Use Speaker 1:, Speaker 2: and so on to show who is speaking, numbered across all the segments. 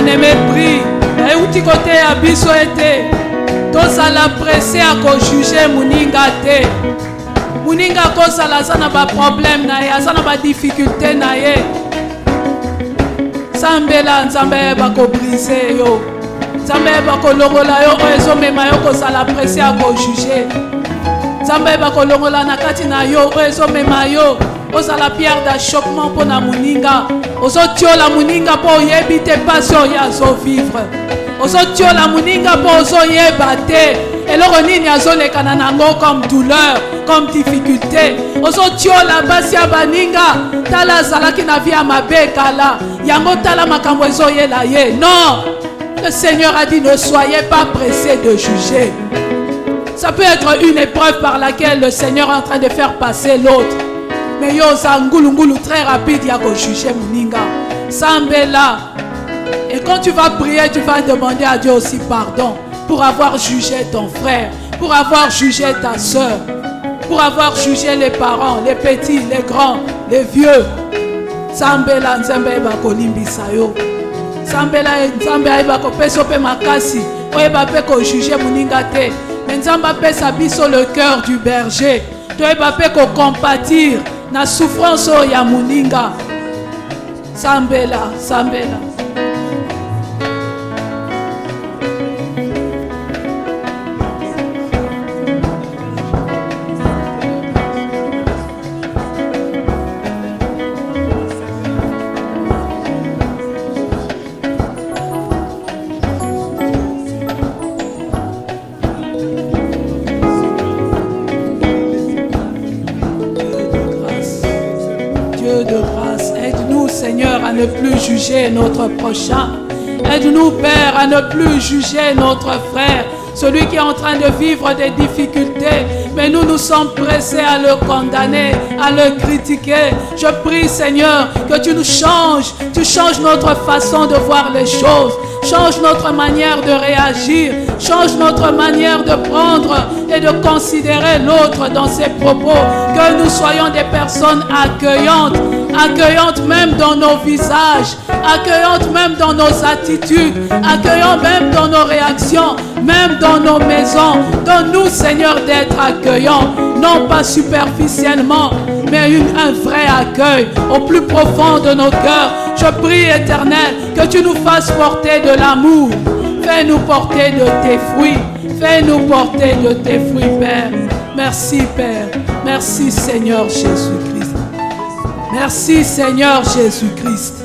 Speaker 1: bien-aimé, prie. Et où tu côté à biso été. Tous à la presser à juger Muninga te. Muninga cause à la zana ba problème na ye, zana ba difficulté na ye. Sambela nzambe ba ko briser yo. Nzambe ba ko longola yo ezo mema yo cause à la presser à juger. Nzambe ba ko longola na kati na yo ezo mema yo. Oza la pierre d'achoppement pour la Muninga. Ozo tio la Muninga pour yebite passion ya zo vivre. Ozo tio la Muninga pour ozo yebate. Et le nini azo le kananango comme douleur, comme difficulté. Ozo tio la basia baninga. Tala zala ki na via mabeka la. Yango tala makambo ezo ye la ye. Non. Le Seigneur a dit ne soyez pas pressés de juger. Ça peut être une épreuve par laquelle le Seigneur est en train de faire passer l'autre. Mais yo ngulu très rapide ya ko juger Muninga. Sambela. Et quand tu vas prier, tu vas demander à Dieu aussi pardon pour avoir jugé ton frère, pour avoir jugé ta soeur, pour avoir jugé les parents, les petits, les grands, les vieux. Sambela nzambe ba ko limbisa yo. Sambela nzambe ba ko peso pe makasi. Oye ba pe ko juger Muninga te. Mais nzamba pe sa biso le cœur du berger. Toi ba pe ko compatir na souffrance ya Muninga. Sambela, Sambela. Ne plus juger notre prochain. Aide-nous, Père, à ne plus juger notre frère, celui qui est en train de vivre des difficultés. Mais nous sommes pressés à le condamner, à le critiquer. Je prie, Seigneur, que tu nous changes. Tu changes notre façon de voir les choses. Change notre manière de réagir. Change notre manière de prendre et de considérer l'autre dans ses propos. Que nous soyons des personnes accueillantes. Accueillantes même dans nos visages, accueillantes même dans nos attitudes, accueillantes même dans nos réactions, même dans nos maisons. Donne-nous, Seigneur, d'être accueillants, non pas superficiellement, mais un vrai accueil au plus profond de nos cœurs. Je prie, Éternel, que tu nous fasses porter de l'amour. Fais-nous porter de tes fruits. Fais-nous porter de tes fruits, Père. Merci, Père. Merci, Seigneur Jésus-Christ. Merci Seigneur Jésus-Christ.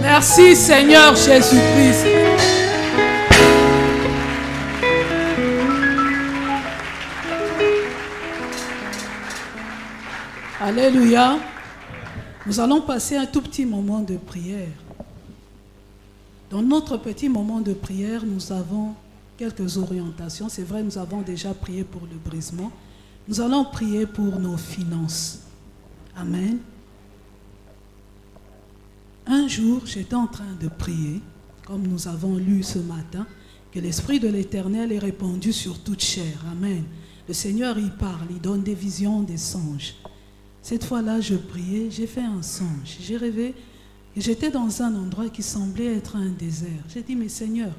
Speaker 1: Merci Seigneur Jésus-Christ. Alléluia. Nous allons passer un tout petit moment de prière. Dans notre petit moment de prière, nous avons quelques orientations. C'est vrai, nous avons déjà prié pour le brisement. Nous allons prier pour nos finances. Amen. Un jour, j'étais en train de prier, comme nous avons lu ce matin, que l'Esprit de l'Éternel est répandu sur toute chair. Amen. Le Seigneur, il parle, il donne des visions, des songes. Cette fois-là, je priais, j'ai fait un songe. J'ai rêvé et j'étais dans un endroit qui semblait être un désert. J'ai dit, mais Seigneur,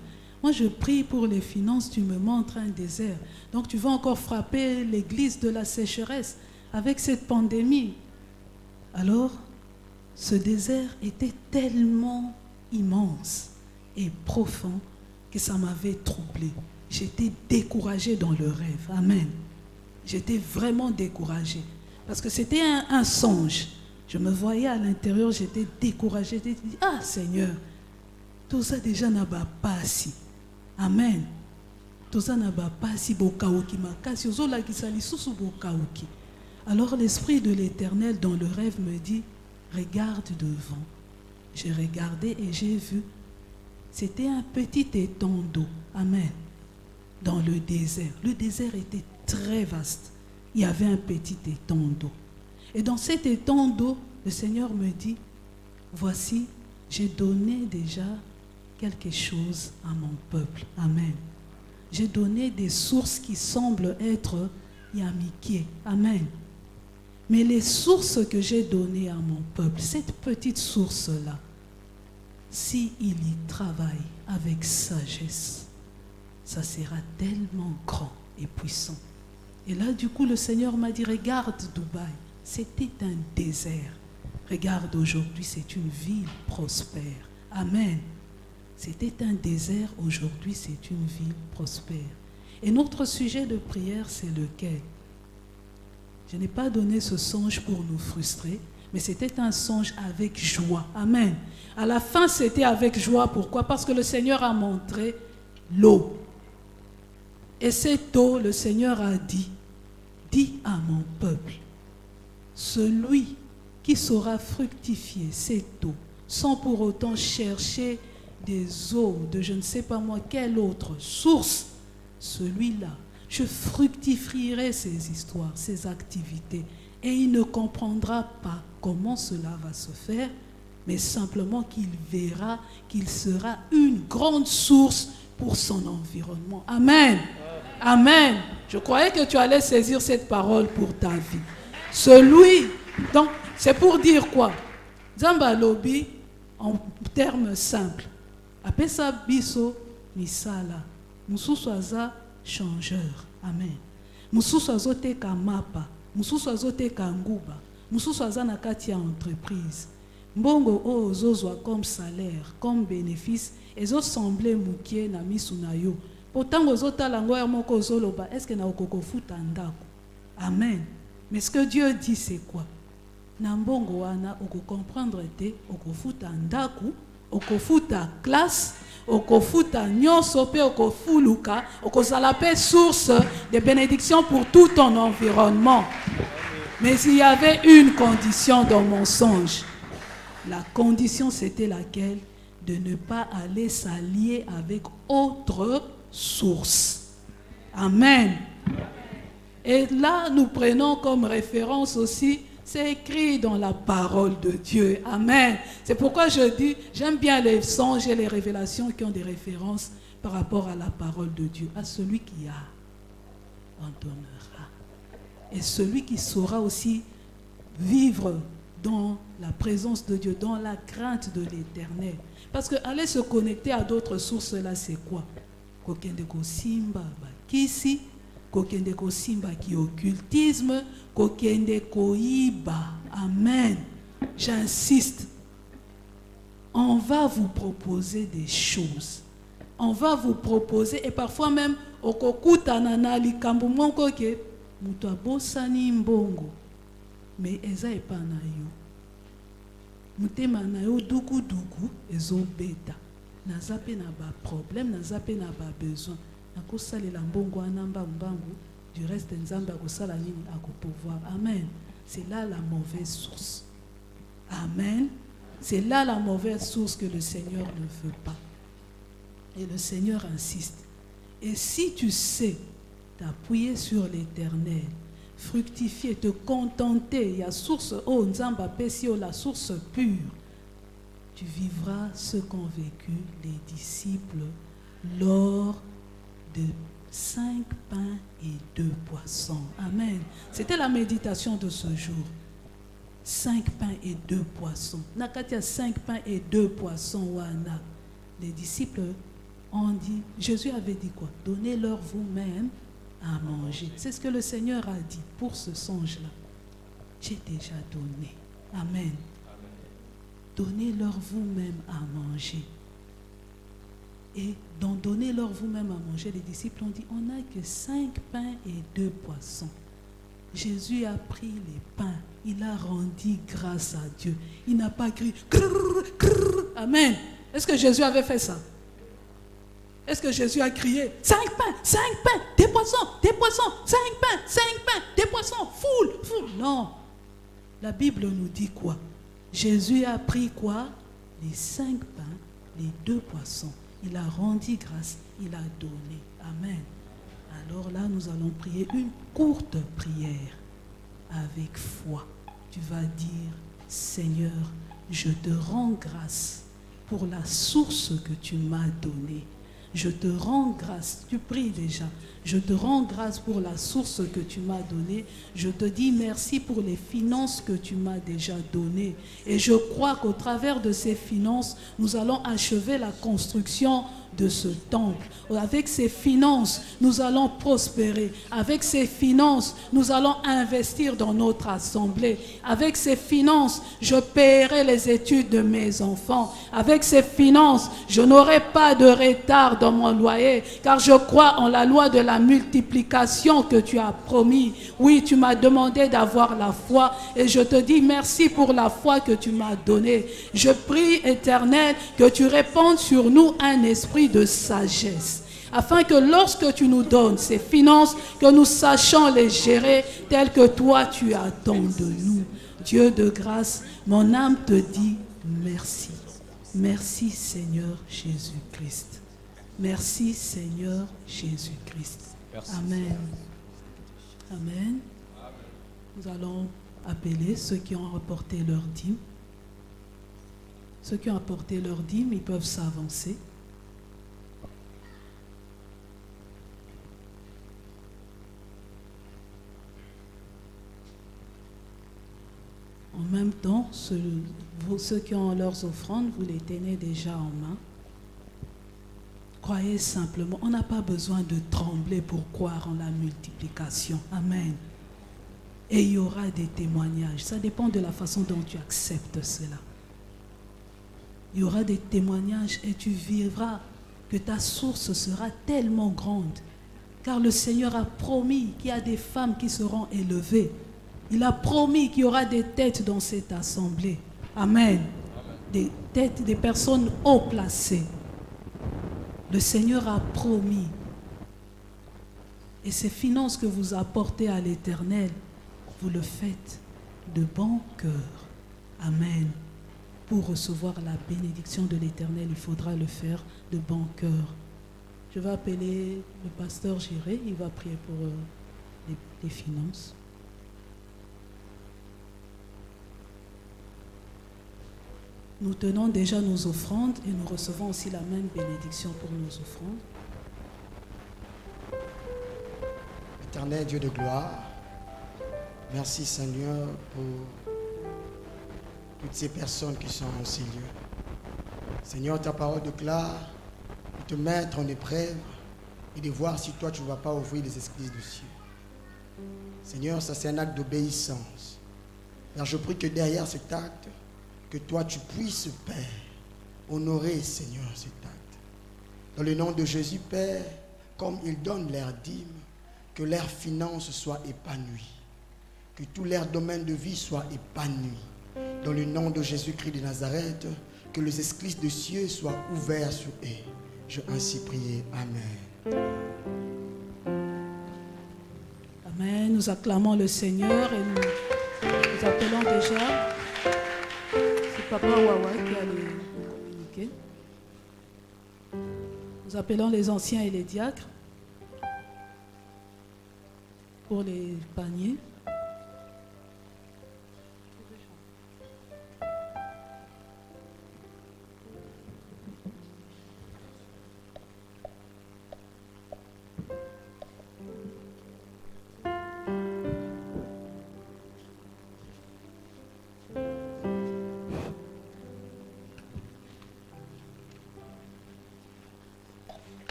Speaker 1: moi je prie pour les finances, tu me montres un désert. Donc tu vas encore frapper l'église de la sécheresse avec cette pandémie. Alors, ce désert était tellement immense et profond que ça m'avait troublé. J'étais découragée dans le rêve. Amen. J'étais vraiment découragée. Parce que c'était un songe. Je me voyais à l'intérieur, j'étais découragée. J'ai dit, ah Seigneur, tout ça déjà n'a pas si. Amen. Tout ça n'a pas si. Alors l'Esprit de l'Éternel dans le rêve me dit, regarde devant. J'ai regardé et j'ai vu, c'était un petit étang d'eau. Amen. Dans le désert. Le désert était très vaste. Il y avait un petit étang d'eau. Et dans cet étang d'eau, le Seigneur me dit, voici, j'ai donné déjà quelque chose à mon peuple. Amen. J'ai donné des sources qui semblent être yamiquées. Amen. Mais les sources que j'ai données à mon peuple, cette petite source-là, s'il y travaille avec sagesse, ça sera tellement grand et puissant. Et là, du coup, le Seigneur m'a dit, regarde Dubaï, c'était un désert. Regarde, aujourd'hui, c'est une ville prospère. Amen. C'était un désert, aujourd'hui, c'est une ville prospère. Et notre sujet de prière, c'est lequel? Je n'ai pas donné ce songe pour nous frustrer, mais c'était un songe avec joie. Amen. À la fin, c'était avec joie. Pourquoi? Parce que le Seigneur a montré l'eau. Et cette eau, le Seigneur a dit, dis à mon peuple, celui qui saura fructifier cette eau, sans pour autant chercher des eaux de je ne sais pas moi quelle autre source, celui-là, je fructifierai ses histoires, ses activités, et il ne comprendra pas comment cela va se faire, mais simplement qu'il verra qu'il sera une grande source pour son environnement. Amen. Amen. Je croyais que tu allais saisir cette parole pour ta vie. Celui, donc, c'est pour dire quoi? Zamba lobi, en termes simples. Apesa biso misala. Mususu aza changeur. Amen. Mususu azote ka mapa. Mususu azote ka nguba. Mususu aza na kati ya entreprise. Mbongo o ozozwa comme salaire, comme bénéfice, ezo semble mukie na misu na yo. Pourtant ozotala ngo ya moko ozoloba, est-ce que na okokofuta ndako? Amen. Mais ce que Dieu dit c'est quoi? Na mbongo wana oko comprendre te, okofuta ndaku, okofuta classe, okofuta nyonso pe okofuluka, okozala pe source de bénédiction pour tout ton environnement. Mais il y avait une condition dans mon songe. La condition c'était laquelle? De ne pas aller s'allier avec autre source. Amen. Et là, nous prenons comme référence aussi, c'est écrit dans la parole de Dieu. Amen. C'est pourquoi je dis, j'aime bien les songes et les révélations qui ont des références par rapport à la parole de Dieu. À celui qui a, en donnera. Et celui qui saura aussi vivre dans la présence de Dieu, dans la crainte de l'Éternel. Parce que aller se connecter à d'autres sources, là, c'est quoi? Kokende ko simba bakisi, kokende ko simba ki occultisme, kokende ko iba. Amen. J'insiste. On va vous proposer des choses. On va vous proposer, et parfois même, okokuta nana likambo monko ke mutu abosani mbongo. Mais eza epa na yo. Mutema na yo duku duku ezo beta. Naza pe na ba problème, naza pe na ba besoin. Nakosalela mbongo anamba mbangu, du reste nzambe akosala nini akopouvoir. Amen. C'est là la mauvaise source. Amen. C'est là la mauvaise source que le Seigneur ne veut pas. Et le Seigneur insiste. Et si tu sais t'appuyer sur l'Éternel, fructifier, te contenter, il y a source, oh nzamba pesio, la source pure, tu vivras ce qu'ont vécu les disciples lors de 5 pains et 2 poissons. Amen. C'était la méditation de ce jour. 5 pains et 2 poissons. Nakatia 5 pains et 2 poissons. Wana. Les disciples ont dit, Jésus avait dit quoi? Donnez-leur vous-même à manger. C'est ce que le Seigneur a dit pour ce songe-là. J'ai déjà donné. Amen. Donnez-leur vous-même à manger. Et dans donnez-leur vous-même à manger, les disciples ont dit, on n'a que 5 pains et 2 poissons. Jésus a pris les pains, il a rendu grâce à Dieu. Il n'a pas crié, crrr, crrr. Amen. Est-ce que Jésus avait fait ça? Est-ce que Jésus a crié, 5 pains, des poissons, 5 pains, des poissons, full. Non. La Bible nous dit quoi? Jésus a pris quoi? Les 5 pains, les 2 poissons. Il a rendu grâce, il a donné. Amen. Alors là, nous allons prier une courte prière avec foi. Tu vas dire, Seigneur, je te rends grâce pour la source que tu m'as donnée. Je te rends grâce. Tu pries déjà. Je te rends grâce pour la source que tu m'as donnée. Je te dis merci pour les finances que tu m'as déjà données. Et je crois qu'au travers de ces finances, nous allons achever la construction de ce temple. Avec ces finances, nous allons prospérer. Avec ces finances, nous allons investir dans notre assemblée. Avec ces finances, je paierai les études de mes enfants. Avec ces finances, je n'aurai pas de retard dans mon loyer, car je crois en la loi de la multiplication que tu as promis. Oui, tu m'as demandé d'avoir la foi et je te dis merci pour la foi que tu m'as donnée. Je prie, Éternel, que tu répandes sur nous un esprit de sagesse, afin que lorsque tu nous donnes ces finances, que nous sachions les gérer telles que toi tu attends de nous. Dieu de grâce, mon âme te dit merci. Merci Seigneur Jésus-Christ. Merci Seigneur Jésus-Christ. Amen. Amen. Nous allons appeler ceux qui ont apporté leur dîme. Ceux qui ont apporté leur dîme, ils peuvent s'avancer. En même temps, ceux qui ont leurs offrandes, vous les tenez déjà en main. Croyez simplement. On n'a pas besoin de trembler pour croire en la multiplication. Amen. Et il y aura des témoignages. Ça dépend de la façon dont tu acceptes cela. Il y aura des témoignages et tu verras que ta source sera tellement grande. Car le Seigneur a promis qu'il y a des femmes qui seront élevées. Il a promis qu'il y aura des têtes dans cette assemblée. Amen. Des têtes, des personnes haut placées. Le Seigneur a promis. Et ces finances que vous apportez à l'Éternel, vous le faites de bon cœur. Amen. Pour recevoir la bénédiction de l'Éternel, il faudra le faire de bon cœur. Je vais appeler le pasteur Giré, il va prier pour les finances. Nous tenons déjà nos offrandes et nous recevons aussi la même bénédiction pour nos offrandes.
Speaker 2: Éternel Dieu de gloire, merci Seigneur pour toutes ces personnes qui sont en ces lieux. Seigneur, ta parole déclare de te mettre en épreuve et de voir si toi tu ne vas pas ouvrir les escaliers du ciel. Seigneur, ça c'est un acte d'obéissance. Alors je prie que derrière cet acte, que toi tu puisses, Père, honorer, Seigneur, cet acte. Dans le nom de Jésus, Père, comme ils donnent leur dîme, que leurs finances soient épanouies, que tous leurs domaines de vie soient épanouis. Dans le nom de Jésus-Christ de Nazareth, que les escaliers de cieux soient ouverts sur eux. Je ainsi prié. Amen.
Speaker 1: Amen. Nous acclamons le Seigneur et nous appelons déjà. C'est Papa Wawa qui a les communiqués. Nous appelons les anciens et les diacres pour les paniers.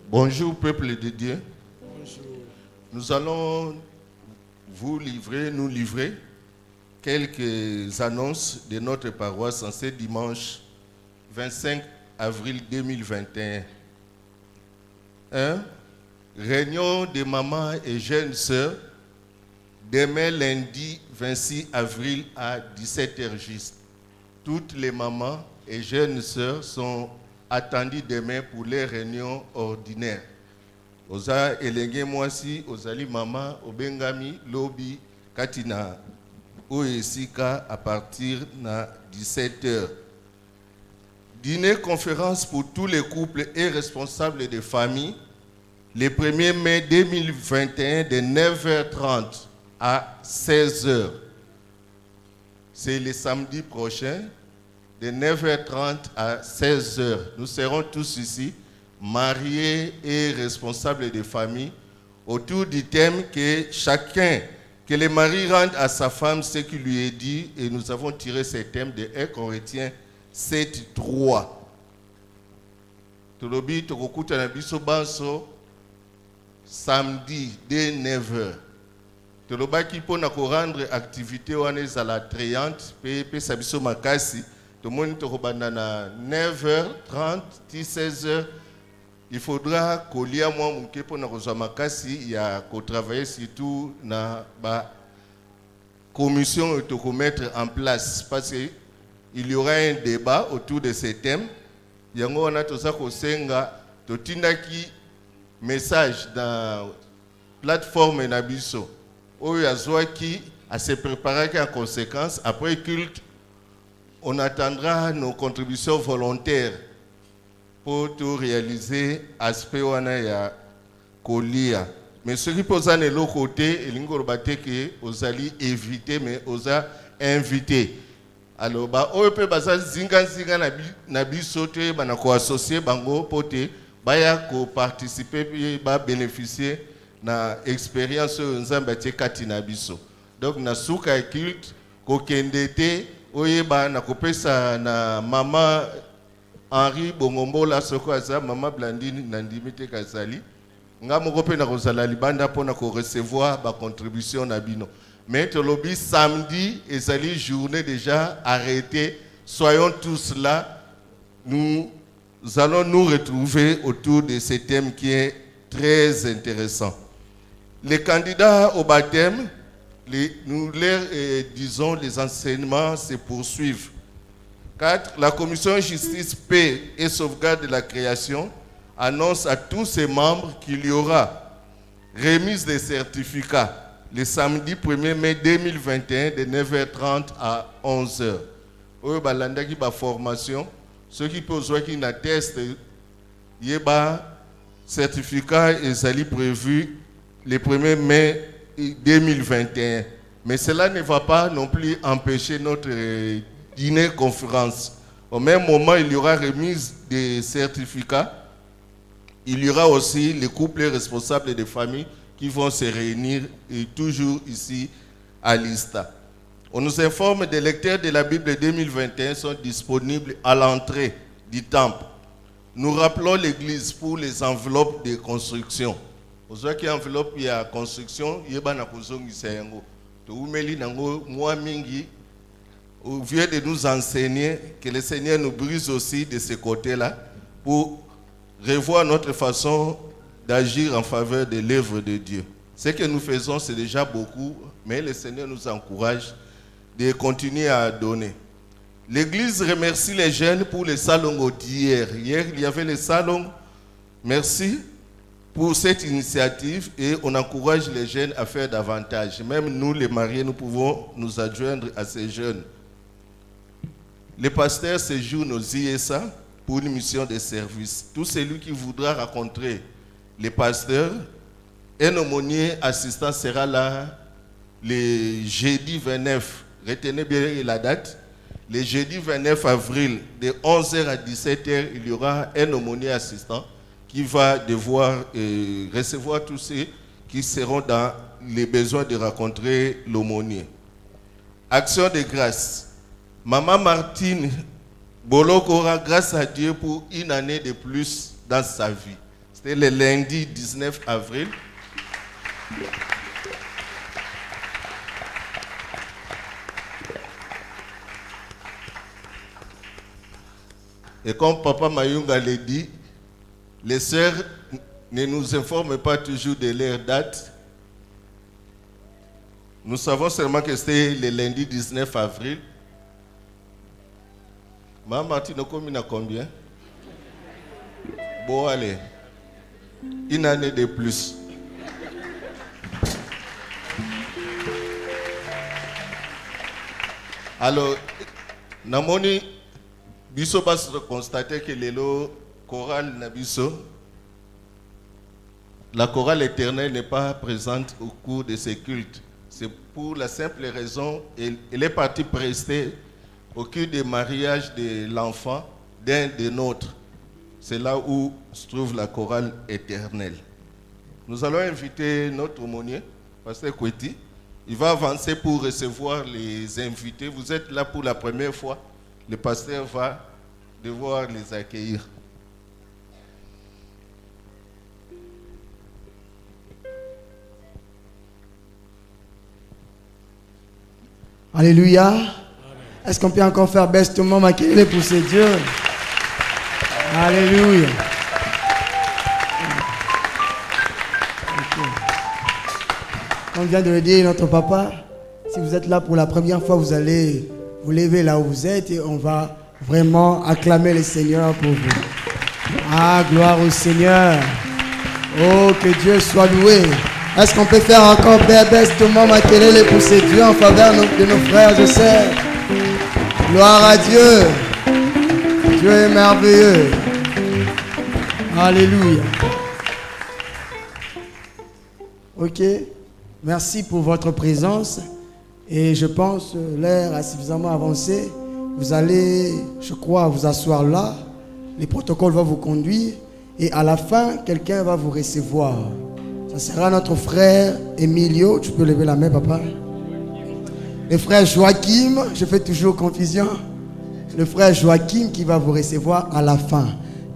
Speaker 3: Bonjour peuple de Dieu.
Speaker 2: Bonjour.
Speaker 3: Nous allons nous livrer quelques annonces de notre paroisse en ce dimanche 25 avril 2021. 1. Réunion des mamans et jeunes sœurs demain lundi 26 avril à 17h juste. Toutes les mamans et jeunes sœurs sont attendu demain pour les réunions ordinaires. Oza elenge mwasi, ozali mama, obengami, lobi, katina, oesika à partir de 17h. Dîner conférence pour tous les couples et responsables de famille, le 1er mai 2021 de 9h30 à 16h. C'est le samedi prochain. de 9h30 à 16h. Nous serons tous ici, mariés et responsables de famille, autour du thème que le mari rende à sa femme ce qui lui est dit, et nous avons tiré ce thème de 1 Corinthiens 7:3. Tolobi tokokuta na biso banso samedi dès 9h. Tolobaki pona ko rendre activité wana ezala attrayante pe sabiso makasi. Tomoni tokobanda na 9h30 16h. Il faudra kolia mwa muke pona kozwa makasi ya ko travailler surtout na ba commission to mettre en place parce que il y aura un débat autour de ce thème. Yango wana toza kosenga totindaki message dans plateforme na biso. Oyo azwaki à se préparer en conséquence. Après culte, on attendra nos contributions volontaires pour tout réaliser aspect wana ya kolia. Mais ce qui pose à l'autre côté, il y que osali éviter mais osa inviter. Alors ba ope basa zinga na biso te bana ko associer bango pote baya ko participer ba bénéficier na expérience nzamba te kati na biso. Donc na suka culte ko kendete oyeba na kopesa na mama Henri Bongombola soko aza mama Blandine na ndimite kazali nga moko pe na kozala libanda pona ko recevoir ba contribution na bino. Mais tolobi samedi ezali journée déjà arrêtée. Soyons tous là. Nous allons nous retrouver autour de ce thème qui est très intéressant. Les candidats au baptême, nous leur disons les enseignements se poursuivent. 4. La commission justice, paix et sauvegarde de la création annonce à tous ses membres qu'il y aura remise des certificats le samedi 1er mai 2021 de 9h30 à 11h. Oyo balandaki ba formation, ceux qui posent qui n'attestent yeba certificat ezali prévu le 1er mai 2021. Mais cela ne va pas non plus empêcher notre dîner conférence. Au même moment, il y aura remise des certificats. Il y aura aussi les couples responsables des familles qui vont se réunir et toujours ici à l'ISTA. On nous informe des lecteurs de la Bible 2021 sont disponibles à l'entrée du temple. Nous rappelons l'église pour les enveloppes de construction. Aux gens qui enveloppe il y a construction, il y a au lieu de nous enseigner, que le Seigneur nous brise aussi de ce côté-là pour revoir notre façon d'agir en faveur de l'œuvre de Dieu. Ce que nous faisons, c'est déjà beaucoup, mais le Seigneur nous encourage de continuer à donner. L'Église remercie les jeunes pour les salons d'hier. Hier, il y avait les salons. Merci pour cette initiative et on encourage les jeunes à faire davantage. Même nous, les mariés, nous pouvons nous adjoindre à ces jeunes. Les pasteurs séjournent aux ISA pour une mission de service. Tout celui qui voudra rencontrer les pasteurs, un aumônier assistant sera là le jeudi 29. Retenez bien la date. Le jeudi 29 avril, de 11h à 17h, il y aura un aumônier assistant qui va devoir recevoir tous ceux qui seront dans les besoins de rencontrer l'aumônier. Action de grâce. Maman Martine Boloko aura grâce à Dieu pour une année de plus dans sa vie. C'était le lundi 19 avril. Et comme Papa Mayunga l'a dit, les sœurs ne nous informent pas toujours de leur date. Nous savons seulement que c'était le lundi 19 avril. Maman Martine, combien? Bon, allez. Une année de plus. Alors, Namoni, Bisso va constater que le chorale Nabiso, la chorale éternelle n'est pas présente au cours de ces cultes. C'est pour la simple raison, elle est partie prester au cul du mariage de l'enfant d'un des nôtres. C'est là où se trouve la chorale éternelle. Nous allons inviter notre aumônier, Pasteur Kweti. Il va avancer pour recevoir les invités. Vous êtes là pour la première fois. Le pasteur va devoir les accueillir.
Speaker 2: Alléluia. Est-ce qu'on peut encore faire bestement maquiller pour ces dieux? Alléluia. Okay. Comme vient de le dire notre papa, si vous êtes là pour la première fois, vous allez vous lever là où vous êtes et on va vraiment acclamer le Seigneur pour vous. Ah, gloire au Seigneur. Oh, que Dieu soit loué. Est-ce qu'on peut faire encore bestement maquiller pour ces dieux en faveur de nos frères et sœurs? Gloire à Dieu. Dieu est merveilleux. Alléluia. Ok. Merci pour votre présence. Et je pense que l'heure a suffisamment avancé. Vous allez, je crois, vous asseoir là. Les protocoles vont vous conduire. Et à la fin, quelqu'un va vous recevoir. Ça sera notre frère Emilio. Tu peux lever la main, papa. Le frère Joachim, je fais toujours confusion. Le frère Joachim qui va vous recevoir à la fin.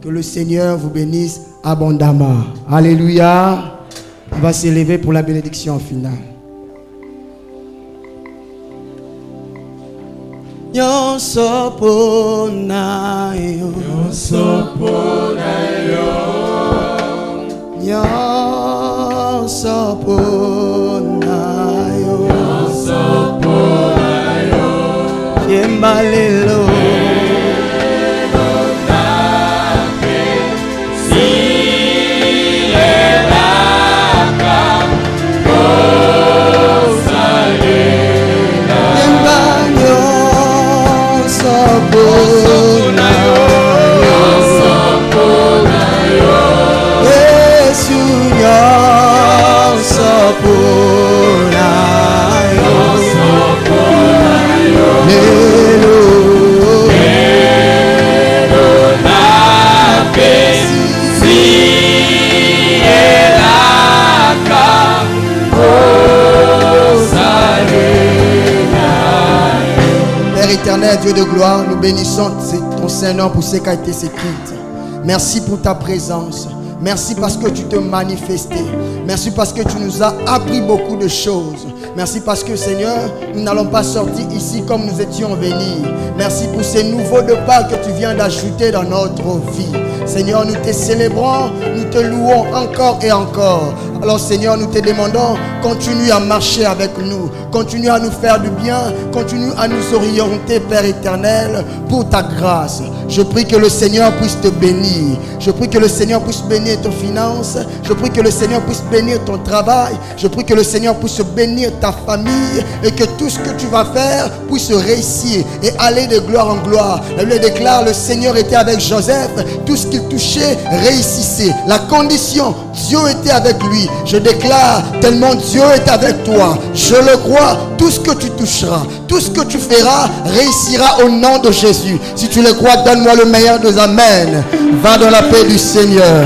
Speaker 2: Que le Seigneur vous bénisse abondamment. Alléluia. On va s'élever pour la bénédiction finale. Yosoponayo, Yosoponayo, Yosoponayo, Yosoponayo, Yembalelo. Éternel, Dieu de gloire, nous bénissons ton Saint-Nom pour ce qui a été écrit. Merci pour ta présence. Merci parce que tu te manifestais. Merci parce que tu nous as appris beaucoup de choses. Merci parce que, Seigneur, nous n'allons pas sortir ici comme nous étions venus. Merci pour ces nouveaux pas que tu viens d'ajouter dans notre vie. Seigneur, nous te célébrons, nous te louons encore et encore. Alors, Seigneur, nous te demandons, continue à marcher avec nous. Continue à nous faire du bien. Continue à nous orienter, Père éternel, pour ta grâce. Je prie que le Seigneur puisse te bénir. Je prie que le Seigneur puisse bénir tes finances. Je prie que le Seigneur puisse bénir ton travail. Je prie que le Seigneur puisse bénir ta famille. Et que tout ce que tu vas faire puisse réussir et aller de gloire en gloire. La Bible déclare, le Seigneur était avec Joseph. Tout ce qu'il touchait réussissait. La condition, Dieu était avec lui. Je déclare, tellement Dieu est avec toi. Je le crois, tout ce que tu toucheras, tout ce que tu feras réussira au nom de Jésus. Si tu le crois, donne-moi le meilleur des amens. Va dans la paix du Seigneur.